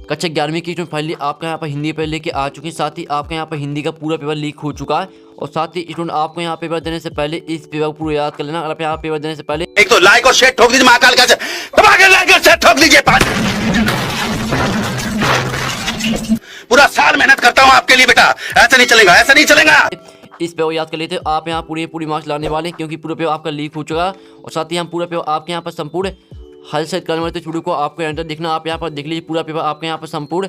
कक्षा 11वीं की स्टूडेंट फाइनली आपका यहाँ पर हिंदी पेपर लेके आ चुके हैं। साथ ही आपका यहाँ पर हिंदी का पूरा पेपर लीक हो चुका है और साथ ही स्टूडेंट आपको यहाँ पेपर देने से पहले इस पेपर को पूरा याद कर लेना। अगर आप यहाँ पेपर देने से पहले एक तो लाइक और शेयर ठोक दीजिए, महाकाल का लाइक और शेयर ठोक दीजिए। पूरा साल मेहनत करता हूँ आपके लिए बेटा, ऐसा नहीं चलेगा, ऐसा नहीं चलेगा। इस पेपर याद कर लेते हो आप यहाँ पूरी मार्क्स लाने वाले, क्योंकि पूरा पेपर आपका लीक हो चुका है। और साथ ही हम पूरा पेपर आपके यहाँ पर संपूर्ण हल सहित करने वाले, तो वीडियो को आपको एंटर देखना। आप यहाँ पर देख लीजिए पूरा पेपर आपके यहाँ पर संपूर्ण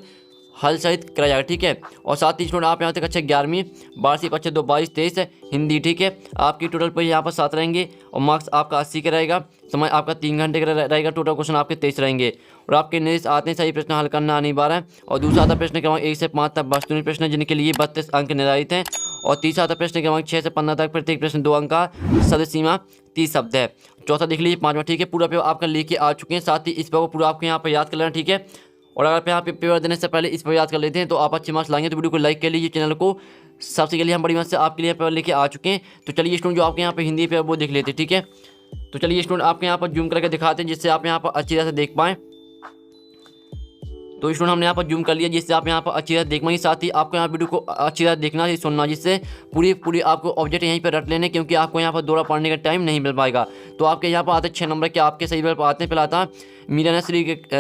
हल सहित कराया जाएगा, ठीक है। और साथ ही स्टूडेंट आप यहाँ तक कक्षा 11वीं वार्षिक परीक्षा 2022-23 हिंदी, ठीक है। आपकी टोटल पर यहाँ पर 7 रहेंगे और मार्क्स आपका 80 का रहेगा। समय आपका 3 घंटे का रहेगा। टोटल क्वेश्चन आपके 23 रहेंगे और आपके निर्देश आते हैं सही प्रश्न हल करना अनिवार्य है। और दूसरा आता प्रश्न क्रमांक 1 से 5 तक वस्तुनिष्ठ प्रश्न जिनके लिए 32 अंक निर्धारित हैं। और तीसरा आता प्रश्न क्रमांक 6 से 15 तक प्रत्येक प्रश्न 2 अंक का, शब्द सीमा 30 शब्द है। चौथा देख लीजिए 5वां, ठीक है। पूरा पेपर आपका लेके आ चुके हैं। साथ ही इस पेपर को पूरा आपको यहाँ पर याद कर लेना, ठीक है। और अगर आप यहाँ पे पेपर देने से पहले इस पर याद कर लेते हैं तो आप अच्छे मार्क्स लाएंगे। तो वीडियो को लाइक कर लीजिए, चैनल को सबसे पहले हम बड़ी मदद से आपके लिए पेपर लेके आ चुके हैं। तो चलिए स्टूडेंट जो आपके यहाँ पे हिंदी पेपर वो देख लेते हैं, ठीक है। तो चलिए स्टूडेंट आपके यहाँ पर जूम करके दिखाते हैं जिससे आप यहाँ पर अच्छी तरह से देख पाएँ। तो स्टूडेंट हमने यहाँ पर जूम कर लिया जिससे आप यहाँ पर अच्छी तरह देख पाएंगे। साथ ही आपको यहाँ वीडियो को अच्छी तरह देखना सुनना, जिससे पूरी आपको ऑब्जेक्ट यहीं पर रट लेने, क्योंकि आपको यहाँ पर दोहरा पढ़ने का टाइम नहीं मिल पाएगा। तो आपके यहाँ पर आते 6 नंबर के आपके सही पर आते हैं। पहला आता मीरा ने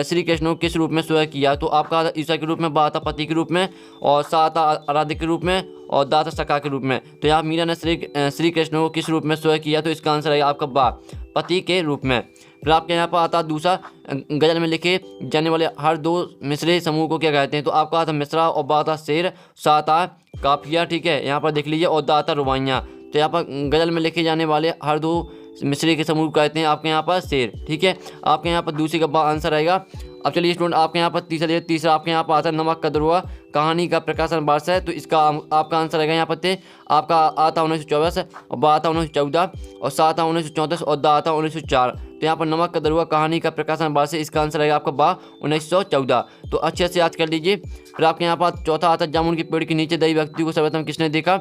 श्री कृष्ण को किस रूप में स्वयं किया, तो आपका ईसा के रूप में, बा आता पति के रूप में, और सा आता आराध्य के रूप में, और दा आता सखा के रूप में। तो यहाँ मीरा ने श्री कृष्ण को किस रूप में स्वयं किया, तो इसका आंसर है आपका बा, पति के रूप में। फिर आपके यहाँ पर आता दूसरा गजल में लिखे जाने वाले हर 2 मिसरे समूह को क्या कहते हैं, तो आपका आता मिसरा और बा आता शेर, सा आता काफिया, ठीक है। यहाँ पर देख लीजिए, और दा आता रुबाइयाँ। तो यहाँ पर गजल में लिखे जाने वाले हर 2 मिसरे के समूह को कहते हैं आपके यहाँ पर शेर, ठीक है। आपके यहाँ पर दूसरे का आंसर आएगा। अब चलिए स्टूडेंट आपके यहाँ पर तीसरा आपके यहाँ पर आता है नमक का दरुआ कहानी का प्रकाशन वर्ष है, तो इसका आपका आंसर आएगा यहाँ पर आपका आता 1924, और बा आता 1914, और सा आता 1934, और दा आता 1904। तो यहाँ पर नमक का दरुआ कहानी का प्रकाशन वर्ष है, इसका आंसर आएगा आपका बा 1914। तो अच्छे से याद कर लीजिए। फिर आपके यहाँ पर चौथा आता जामुन के पेड़ के नीचे दई व्यक्ति को सर्वप्रथम किसने देखा,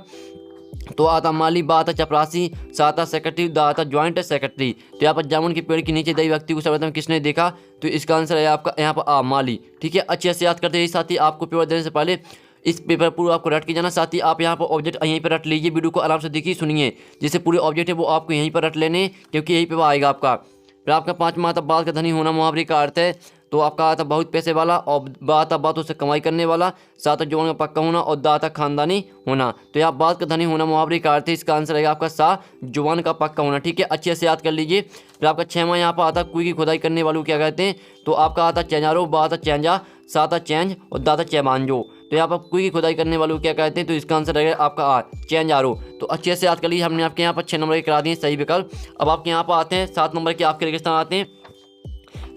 तो आता माली, बा आता चपरासी, सा आता सेक्रेटरी, दा आता ज्वाइंट सेक्रेटरी। तो यहाँ पर जामुन के पेड़ के नीचे दई व्यक्ति को सर्वप्रथम किसने देखा, तो इसका आंसर है आपका यहाँ पर माली, ठीक है। अच्छे से याद करते हैं। साथ ही आपको पेपर देने से पहले इस पेपर पूरा आपको रट के जाना। साथ ही आप यहाँ पर ऑब्जेक्ट यहीं पर रट लीजिए। वीडियो को आराम से देखिए, सुनिए, जिससे पूरे ऑब्जेक्ट है वो आपको यहीं पर रट लेने, क्योंकि यहीं पर आएगा आपका। फिर आपका 5वां आता बात का धनी होना मुहावरे का अर्थ है, तो आपका आता बहुत पैसे वाला, और बात बातों से कमाई करने वाला, साथ जुबान का पक्का होना, और दाता खानदानी होना। तो यहाँ बात का धनी होना मुहावरे का अर्थ है, इसका आंसर रहेगा आपका सा जुबान का पक्का होना, ठीक है। अच्छे से याद कर लीजिए। फिर आपका 6वां यहाँ पर आता कुएं की खुदाई करने वालों क्या कहते हैं, तो आपका आता चैंजारो, बा आता चैंजा, सा आता चैंज, और दाता चैमांजो। तो यहाँ पर कुएं की खुदाई करने वालों क्या कहते हैं, तो इसका आंसर रहेगा आपका चैंजारो। तो अच्छे से याद कर लीजिए। हमने आपके यहाँ पर 6 नंबर के करा दिए सही विकल्प। अब आपके यहाँ पर आते हैं 7 नंबर के आपके रेगिस्तान आते हैं।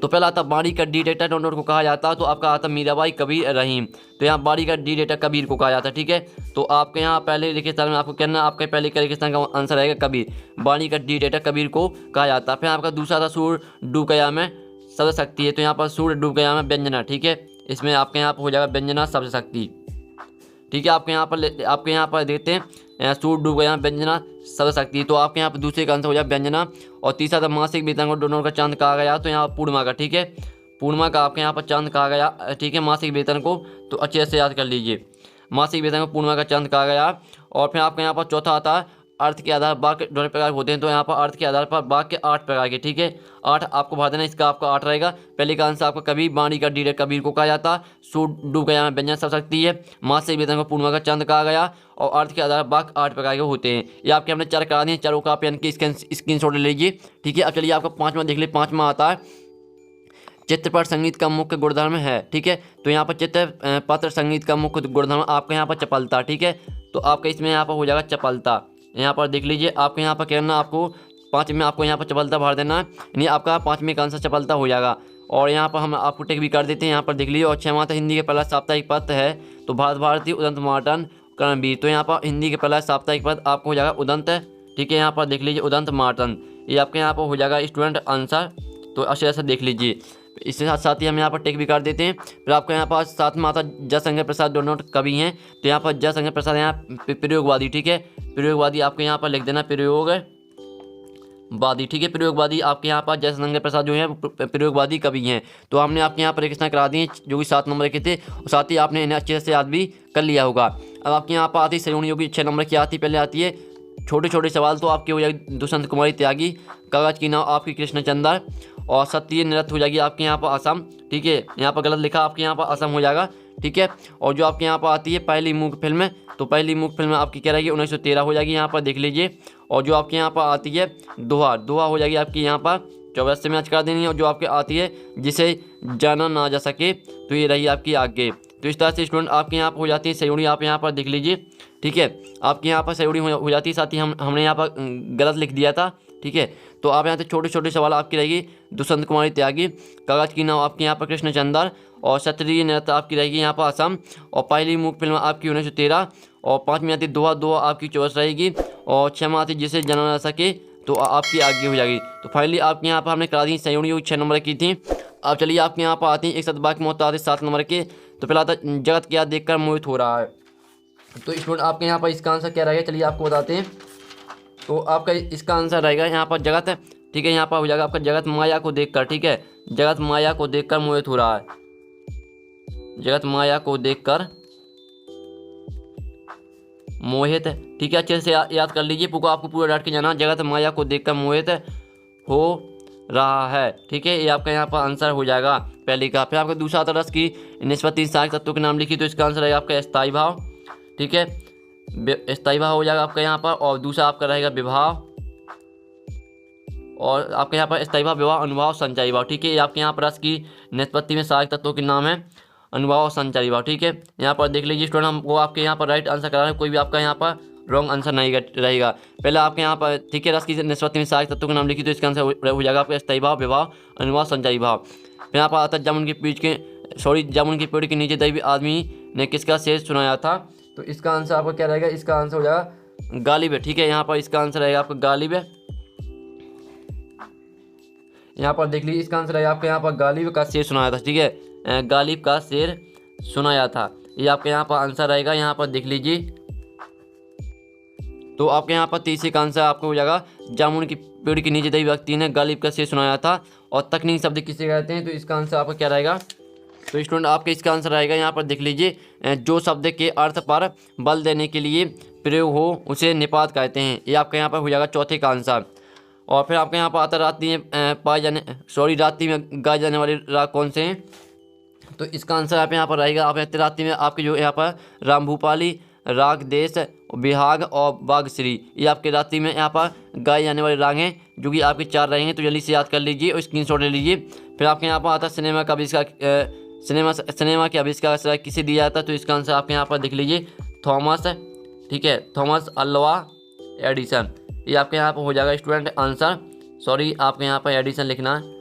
तो पहला आता बाड़ी का डी डेटा डाउनलोड को कहा जाता है, तो आपका आता मीराबाई कबीर रहीम। तो यहाँ बाड़ी का डी डेटा कबीर को कहा जाता है, ठीक है। तो आपके यहाँ पहले रेगिस्तान में आपको कहना, आपके पहले का रेगिस्तान का आंसर रहेगा कबीर। बाड़ी का डी डेटा कबीर को कहा जाता है। फिर आपका दूसरा था सूर डूब गया में शब्द शक्ति है, तो यहाँ पर सूर डूब गया में व्यंजना, ठीक है। इसमें आपके यहाँ पर हो जाएगा व्यंजना शब्द शक्ति, ठीक है। आपके यहाँ पर देखते हैं सूर डूब गया व्यंजना शब्द शक्ति। तो आपके यहाँ पर दूसरे का आंसर हो जाए व्यंजना। और तीसरा था मासिक वेतन को डोनर का चांद कहा गया, तो यहाँ पूर्णिमा का, ठीक है। पूर्णिमा का आपके यहाँ पर चांद कहा गया, ठीक है, मासिक वेतन को। तो अच्छे से याद कर लीजिए, मासिक वेतन को पूर्णिमा का चांद कहा गया। और फिर आपके यहाँ पर चौथा आता है अर्थ के आधार वाक्य 2 प्रकार होते हैं, तो यहाँ पर अर्थ के आधार पर वाक्य 8 प्रकार के, ठीक है। 8 आपको भर देना, इसका आपका 8 रहेगा। पहले का आंसर आपका कबीर, बाणी का डी कबीर को कहा जाता, सूर डूब गया में व्यंजन शब्द शक्ति है, मासिक वेतन को पूर्णिमा का चांद कहा गया, और अर्थ के आधार वाक्य 8 प्रकार के होते हैं। ये आपके हमने 4 करा दिए, चारों का आप यानी कि स्क्रीनशॉट ले लीजिए, ठीक है। अब चलिए आपका 5वां देख लीजिए। 5वां आता है चित्रपट संगीत का मुख्य गुणधर्म है, ठीक है। तो यहाँ पर चित्रपट संगीत का मुख्य गुणधर्म आपका यहाँ पर चपलता, ठीक है। तो आपका इसमें यहाँ पर हो जाएगा चपलता। यहाँ पर देख लीजिए, आपके यहाँ पर कहना आपको 5 में आपको यहाँ पर चपलता भर देना है, यानी आपका 5वें का आंसर चपलता हो जाएगा। और यहाँ पर हम आपको टेक भी कर देते हैं, यहाँ पर देख लीजिए। और 6वां था हिंदी के पहला साप्ताहिक पत्र है, तो भारत भारती उदंत मार्टन कर्मवीर। तो यहाँ पर हिंदी के पहला साप्ताहिक पत्र आपको हो जाएगा उदंत, ठीक है। यहाँ पर देख लीजिए उदंत मार्टन, ये आपके यहाँ पर हो जाएगा स्टूडेंट आंसर। तो अच्छे से देख लीजिए। इसके साथ साथ ही हम यहाँ पर टेक भी कर देते हैं। फिर आपको यहाँ पर 7 में आता जयशंकर प्रसाद दोनों कवि हैं, तो यहाँ पर जयशंकर प्रसाद यहाँ प्रयोगवादी, ठीक है। प्रयोगवादी आपको यहाँ पर लिख देना, वादी, ठीक है। प्रयोगवादी आपके यहाँ पर जयशंकर प्रसाद जो है प्रयोगवादी कवि हैं। तो हमने आपके यहाँ पर प्रश्न करा दिए जो कि 7 नंबर के थे, और साथ ही आपने इन्हें अच्छे से याद भी कर लिया होगा। अब आपके यहाँ पर आती है सयोनी, जो कि 6 नंबर की आती पहले आती है। छोटे छोटे सवाल तो आपके हो जाएगी दुष्यंत कुमारी त्यागी, कागज की नाव आपकी कृष्णचंद्र, और सत्य नृत्य हो जाएगी आपके यहाँ पर असम, ठीक है। यहाँ पर गलत लिखा, आपके यहाँ पर असम हो जाएगा, ठीक है। और जो आपके यहाँ पर आती है पहली मूक फिल्म, तो पहली मूक फिल्म आपकी क्या रहेगी 1913 हो जाएगी, यहाँ पर देख लीजिए। और जो आपके यहाँ पर आती है दोहा, दोहा हो जाएगी आपकी यहाँ पर 24 से मैच करा देनी है। और जो आपके आती है जिसे जाना ना जा सके, तो ये रही आपकी आगे। तो इस तरह से स्टूडेंट आपके यहाँ पर हो जाती है सयोड़ी, आप यहाँ पर देख लीजिए, ठीक है। आपके यहाँ पर सयोड़ी हो जाती है, साथ ही हमने यहाँ पर गलत लिख दिया था, ठीक है। तो आप यहाँ से छोटे छोटे सवाल आपकी रहेगी दुष्यंत कुमारी त्यागी, कागज की नाव आपके यहाँ पर कृष्णचंद्र, और क्षत्रिय नृत्य आपकी रहेगी यहाँ पर असम, और पहली मूक फिल्म आपकी 1913, और 5 में आती दोहा, दोहा आपकी 24 रहेगी, और 6 में आती जिसे जाना ना सके, तो आपकी आगे हो जाएगी। तो फाइनली आपके यहाँ पर हमने करा दी सयोड़ी 6 नंबर की थी। अब चलिए आपके यहाँ पर आती हैं एक सदबा की मौत आती 7 नंबर के। तो पहला आता जगत क्या देखकर मोहित हो रहा है। तो स्टूडेंट आपके यहाँ पर इसका आंसर क्या रहेगा, चलिए आपको बताते हैं। तो आपका इसका आंसर रहेगा यहाँ पर जगत है, ठीक है। यहाँ पर हो जाएगा आपका जगत माया को देखकर, ठीक है। जगत माया को देखकर मोहित हो रहा है, जगत माया को देखकर मोहित, ठीक है। अच्छे से याद कर लीजिए, पूरा आपको पूरा डाट के जाना, जगत माया को देखकर मोहित हो रहा है, ठीक है। ये आपका यहाँ पर आंसर हो जाएगा पहले का। फिर आपका दूसरा आता रस की निस्बत सहायक तत्वों के नाम लिखी, तो इसका आंसर रहेगा आपका स्थायी भाव, ठीक है। स्थायी भाव हो जाएगा आपका यहाँ पर। और दूसरा आपका रहेगा विभाव, और आपके यहाँ पर स्थायी भाव, विभाव, अनुभाव, संचारी भाव, ठीक है। ये आपके यहाँ पर रस की निष्पत्ति में सहायक तत्वों के नाम है अनुभाव और संचारी भाव, ठीक है। यहाँ पर देख लीजिए स्टूडेंट, हमको आपके यहाँ पर राइट आंसर करा है, कोई भी आपका यहाँ पर रॉन्ग आंसर नहीं रहेगा। पहले आपके यहाँ पर, ठीक है, रस की निष्पत्ति में सहायक तत्वों के नाम लिखी, तो इसका आंसर हो जाएगा आपका स्थायी भाव, विभाव, अनुभाव, संचारी भाव। फिर यहाँ पर आता है जामुन के पेड़ के नीचे दैवी आदमी ने किसका शेर सुनाया था। तो इसका आंसर आपका क्या रहेगा, इसका आंसर हो जाएगा गालिब है, ठीक है। यहाँ पर इसका आंसर रहेगा आपका गालिब है। यहाँ पर देख लीजिए इसका आंसर है आपके यहाँ पर गालिब का शेर सुनाया था, ठीक है। गालिब का शेर सुनाया था, ये आपके यहाँ पर आंसर रहेगा। यहाँ पर देख लीजिए, तो आपके यहाँ पर तीसरे का आंसर आपको हो जाएगा जामुन की पेड़ के नीचे दैवी व्यक्ति ने गालिब का शेर सुनाया था। और तकनीक शब्द किसे कहते हैं, तो इसका आंसर आपका क्या रहेगा। तो स्टूडेंट आपके इसका आंसर रहेगा यहाँ पर देख लीजिए, जो शब्द के अर्थ पर बल देने के लिए प्रयोग हो उसे निपात कहते हैं। ये आपके यहाँ पर हो जाएगा चौथे का आंसर। और फिर आपके यहाँ पर आता रात्रि में रात्रि में गाए जाने वाले राग कौन से हैं। तो इसका आंसर आप यहाँ पर रहेगा, आप रात्रि में आपके जो यहाँ पर राम भूपाली, राग देश, बिहाग और बागश्री, ये आपके रात्रि में यहाँ पर गाए जाने वाले राग हैं, जो कि आपके 4 रहेंगे। तो जल्दी से याद कर लीजिए और स्क्रीनशॉट ले लीजिए। फिर आपके यहाँ पर आता है सिनेमा का आविष्कार, सिनेमा के आविष्कार किसे दिया जाता है। तो इसका आंसर आपके यहाँ पर देख लीजिए थॉमस, ठीक है, थॉमस अल्वा एडिसन। ये आपके यहाँ पर हो जाएगा स्टूडेंट आंसर, सॉरी आपके यहाँ पर एडिसन लिखना है,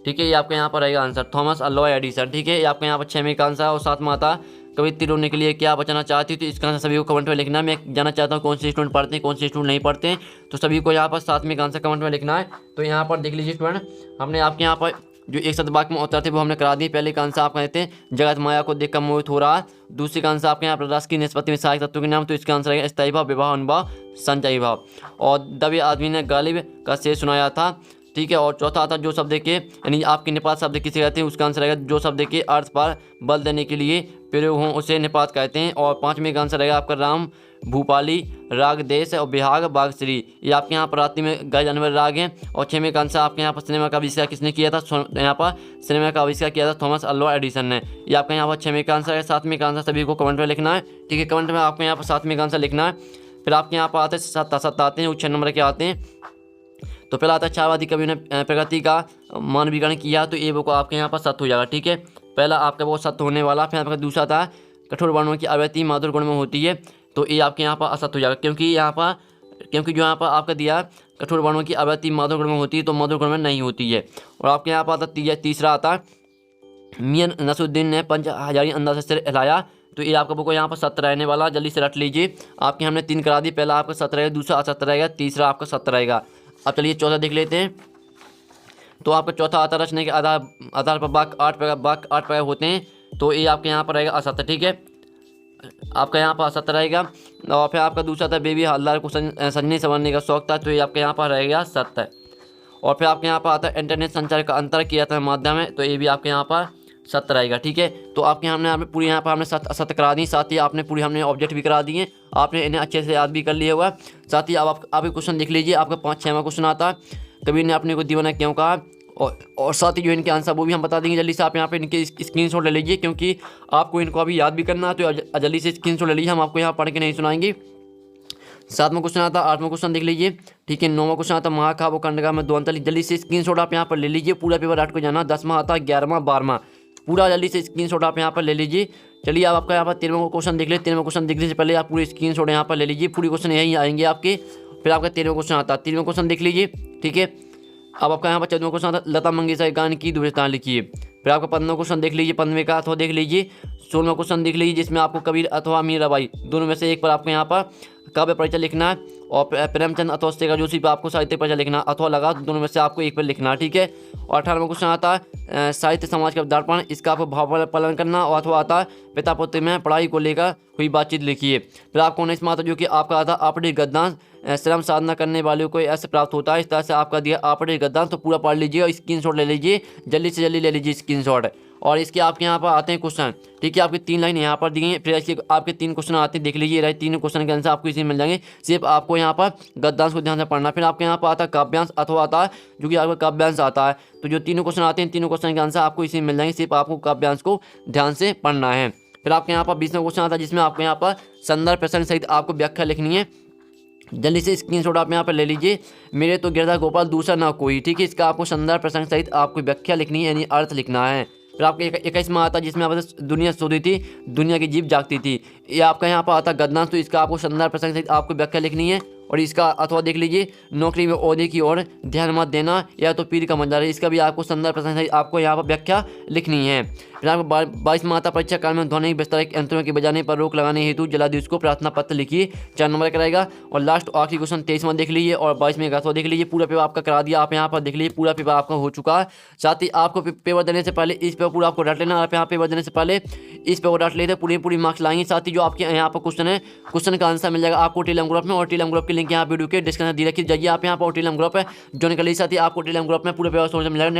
ठीक है। ये आपके यहाँ पर रहेगा आंसर थॉमस अल्वा एडिसन, ठीक है। ये आपके यहाँ पर 6वें का आंसर। और 7 में आता कवित्री रोने के लिए क्या बचाना चाहती, तो इसका आंसर सभी को कमेंट में लिखना है। मैं जानना चाहता हूँ कौन से स्टूडेंट पढ़ते हैं, कौन से स्टूडेंट नहीं पढ़ते हैं, तो सभी को यहाँ पर 7वें का आंसर कमेंट में लिखना है। तो यहाँ पर देख लीजिए स्टूडेंट, हमने आपके यहाँ पर जो एक सदवाक में उत्तर थे वो हमने करा दिए। पहले का आंसर आप कहते हैं जगत माया को देखकर मोहित हो रहा है। दूसरे का आंसर आपके यहाँ पर रस की निष्पत्ति में सहायक तत्वों के नाम, तो इसका आंसर है स्थायी भाव, विवाह, अनुभाव, संचयी भाव। और दबे आदमी ने गालिब का शेर सुनाया था, ठीक है। और चौथा आता जो शब्द के यानी आपके निपात शब्द किसे कहते हैं, उसका आंसर रहेगा जो शब्द के अर्थ पर बल देने के लिए प्रयोग हों उसे निपात कहते हैं। और 5वें का आंसर रहेगा आपका राम भूपाली, राग देश और बिहाग बागश्री, ये आपके यहाँ पर रात्रि में गाए जाने वाले राग हैं। और 6वें का आंसर आपके यहाँ पर सिनेमा का आविष्कार किसने किया था, यहाँ पर सिनेमा का आविष्कार किया था थॉमस अल्वा एडिसन ने। ये आपके यहाँ पर 6वें का आंसर है। 7वें का आंसर सभी को कमेंट में लिखना है, ठीक है। कमेंट में आपके यहाँ पर 7वें का आंसर लिखना है। फिर आपके यहाँ पर आते हैं 7 आते हैं, वो 6 नंबर के आते हैं। तो पहला आता है चारवादी कवि ने प्रगति का मानवीकरण किया, तो ये वो आपके यहाँ पर सत्य हो जाएगा, ठीक है। पहला आपका वो सत्य होने वाला। फिर आपका दूसरा था कठोर वर्णों की आवृत्ति माधुर गुण में होती है, तो ये आपके यहाँ पर असत्य हो जाएगा, क्योंकि जो यहाँ पर आपका दिया कठोर वर्णों की आवृत्ति माधुर गुण में होती है, तो मधुर गुण में नहीं होती है। और आपके यहाँ पर आता तीसरा आता मियां नसरुद्दीन ने 5000 अंदाज से सिर हिलाया, तो ये आपका बुक यहाँ पर सत्य रहने वाला, जल्दी से रट लीजिए। आपके हमने 3 करा दी, पहला आपका सत्य रहेगा, दूसरा असत्य रहेगा, तीसरा आपका सत्य रहेगा। अब चलिए चौथा देख लेते हैं। तो आपका चौथा आता रचने के आधार पर वाक्य 8 प्रकार होते हैं, तो ये आपके यहाँ पर रहेगा असत्य, ठीक है, आपका यहाँ पर असत्य रहेगा। और फिर आपका दूसरा था बेबी हलदार को सजने संवरने का शौक था, तो ये आपके यहाँ पर रहेगा सत्य। और फिर आपके यहाँ पर आता है इंटरनेट संचार का अंतर किया जाता है माध्यम है, तो ये भी आपके यहाँ पर सत्य रहेगा। ठीक है, तो आपके हमने पूरी यहाँ पर हमने सत्य करा दी, साथ ही आपने पूरी हमने ऑब्जेक्ट भी करा दिए, आपने इन्हें अच्छे से याद भी कर लिया हुआ। साथ ही अब आप क्वेश्चन देख लीजिए, आपका 5-6वां क्वेश्चन आता है, कबीर ने अपने को दीवाना क्यों कहा, और साथ ही जो इनके आंसर वो भी हम बता देंगे जल्दी से। आप यहाँ पे इनके स्क्रीनशॉट ले लीजिए, क्योंकि आपको इनको अभी याद भी करना है, तो जल्दी से स्क्रीनशॉट ले लीजिए, हम आपको यहाँ पढ़ के नहीं सुनाएंगे। 7वां क्वेश्चन आता है, 8वां क्वेश्चन देख लीजिए। ठीक है, 9वां क्वेश्चन आता है महाकाव्य खंडका में 2 अंतर, जल्दी से स्क्रीनशॉट आप यहाँ पर ले लीजिए, पूरा पेपर हट को जाना। 10वां आता है 11वां 12वां, पूरा जल्दी से स्क्रीनशॉट आप यहाँ पर ले लीजिए। चलिए अब आपका यहाँ पर 13वां क्वेश्चन देख लीजिए। 13वां क्वेश्चन देखने से पहले आप पूरे स्क्रीनशॉट यहाँ पर ले लीजिए, पूरी क्वेश्चन यहीं आएंगे आपके। फिर आपका 13वां क्वेश्चन आता है, 13वां क्वेश्चन देख लीजिए। ठीक है, अब आपका यहाँ पर 14वां क्वेश्चन आता है, लता मंगेशकर गान की दूरस्थान लिखिए। फिर आपका 15वां क्वेश्चन देख लीजिए, 15वें का अथवा देख लीजिए। 16वां क्वेश्चन देख लीजिए, जिसमें आपको कबीर अथवा मीराबाई दोनों में से एक पर आपको यहाँ पर काव्य परिचय लिखना है, और प्रेमचंद अथवा शेखर जोशी पर आपको साहित्य परिचय लिखना, अथवा लगा दोनों में से आपको एक पर लिखना। ठीक है, और 18वां क्वेश्चन आता है साहित्य समाज का दर्पण, इसका आपको भाव पालन करना, और अथवा आता है पिता पुत्र में पढ़ाई को लेकर हुई बातचीत लिखिए। फिर आपको 19वां आता है, जो कि आपका आता है आपड़ी गद्दांश, श्रम साधना करने वालों को ऐसे प्राप्त होता है, इस तरह से आपका दिया आपड़ी गद्दांश, तो पूरा पढ़ लीजिए और स्क्रीनशॉट ले लीजिए, जल्दी से जल्दी ले लीजिए स्क्रीनशॉट। और इसके आपके यहाँ पर आते हैं क्वेश्चन। ठीक है, आपकी 3 लाइन यहाँ पर दी गई, फिर इसके आपके 3 क्वेश्चन आते हैं, देख लीजिए। रहे 3 क्वेश्चन के आंसर आपको इसी मिल जाएंगे, सिर्फ आपको यहाँ पर गद्यांश को ध्यान से पढ़ना। फिर आपके यहाँ पर आता है काव्यांश अथवा आता है, जो कि आपका काव्यांश आता है, तो जो 3 क्वेश्चन आते हैं, 3 क्वेश्चन के आंसर आपको इसी मिल जाएंगे, सिर्फ आपको काव्यांश को ध्यान से पढ़ना है। फिर आपके यहाँ पर 20वां क्वेश्चन आता है, जिसमें आपको यहाँ पर संदर्भ प्रसंग सहित आपको व्याख्या लिखनी है, जल्दी से स्क्रीनशॉट आप यहाँ पर ले लीजिए। मेरे तो गिरधा गोपाल दूसरा ना कोई। ठीक है, इसका आपको संदर्भ प्रसंग सहित आपको व्याख्या लिखनी है, यानी अर्थ लिखना है। फिर आपके 21वां आता है, जिसमें आप दुनिया सोती थी, दुनिया की जीभ जागती थी, ये आपका यहाँ पर आता है गद्दांश, तो इसका आपको संदर्भ प्रसंग सहित आपको व्याख्या लिखनी है। और इसका अथवा देख लीजिए, नौकरी में ओहदे की ओर ध्यान मत देना, या तो पीर का मंजर है, इसका भी आपको संदर्भ प्रसंग सहित आपको यहाँ पर व्याख्या लिखनी है। फिर आपको 22वां आता परीक्षा काल में ध्वनि विस्तारक यंत्रों के बजाने पर रोक लगाने हेतु जलाधीश को प्रार्थना पत्र लिखिए, 4 नंबर का रहेगा। और लास्ट आखिरी क्वेश्चन 23वां देख लीजिए, और 22वें का अथवा देख लीजिए। पूरा पेपर आपका करा दिया, आप यहाँ पर देख लीजिए, पूरा पेपर आपका हो चुका है। साथ ही आपको पेपर देने से पहले इस पेपर पूरा आपको रट लेना, आप यहाँ पेपर देने से पहले इस पेपर रट लेते पूरी मार्क्स लाएंगे। साथ ही जो आपके यहाँ पर क्वेश्चन है, क्वेश्चन का आंसर मिल जाएगा आपको टेलीग्राम ग्रुप में, और टेलीग्राम ग्रुप की लिंक यहाँ वीडियो के डिस्क्रिप्शन दी रखी जाइए, आप यहाँ पर टेलीग्राम ग्रुप है ज्वाइन कर लीजिए। साथ ही आपको टेलीग्राम ग्रुप में पूरे पेपर मिल जाएगा।